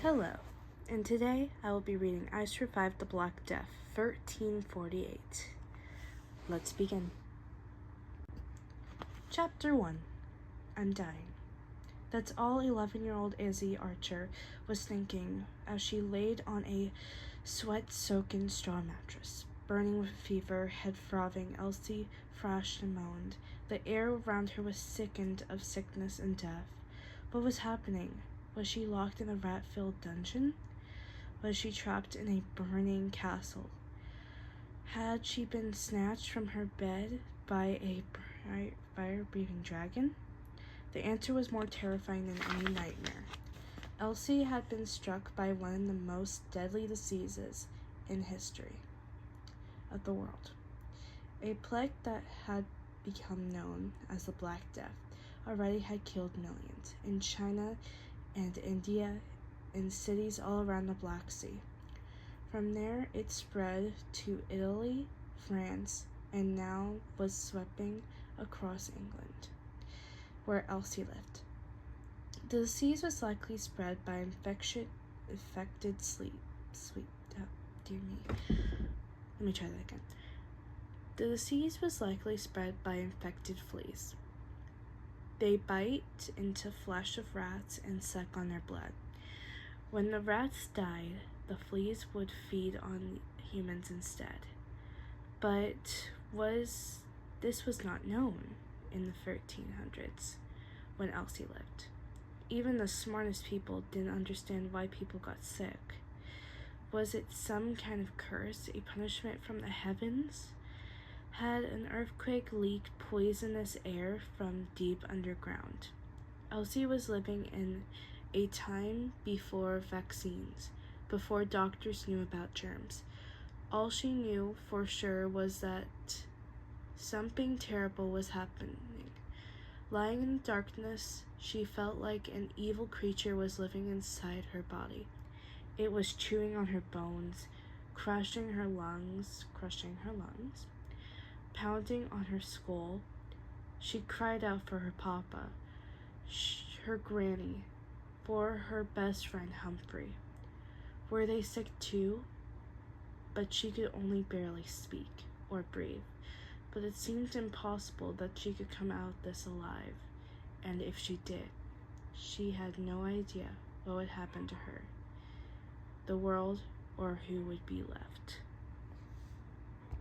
Hello, and today I will be reading I Survived the Black Death, 1348. Let's begin. Chapter 1. I'm Dying. That's all 11-year-old Izzy Archer was thinking as she laid on a sweat-soaking straw mattress. Burning with fever, head frothing, Elsie thrashed and moaned. The air around her was sickened of sickness and death. What was happening? Was she locked in a rat-filled dungeon? Was she trapped in a burning castle? Had she been snatched from her bed by a fire-breathing dragon? The answer was more terrifying than any nightmare. Elsie had been struck by one of the most deadly diseases in history of the world. A plague that had become known as the Black Death already had killed millions in China and India, in cities all around the Black Sea. From there, it spread to Italy, France, and now was sweeping across England, where Elsie lived. The disease was likely spread by infected sleep. Dear me. Let me try that again. The disease was likely spread by infected fleas. They bite into flesh of rats and suck on their blood. When the rats died, the fleas would feed on humans instead. But this was not known in the 1300s when Elsie lived. Even the smartest people didn't understand why people got sick. Was it some kind of curse, a punishment from the heavens? Had an earthquake leaked poisonous air from deep underground? Elsie was living in a time before vaccines, before doctors knew about germs. All she knew for sure was that something terrible was happening. Lying in darkness, she felt like an evil creature was living inside her body. It was chewing on her bones, crushing her lungs, pounding on her skull. She cried out for her papa, her granny, for her best friend Humphrey. Were they sick too? But she could only barely speak or breathe. But it seemed impossible that she could come out this alive. And if she did, she had no idea what would happen to her, the world, or who would be left.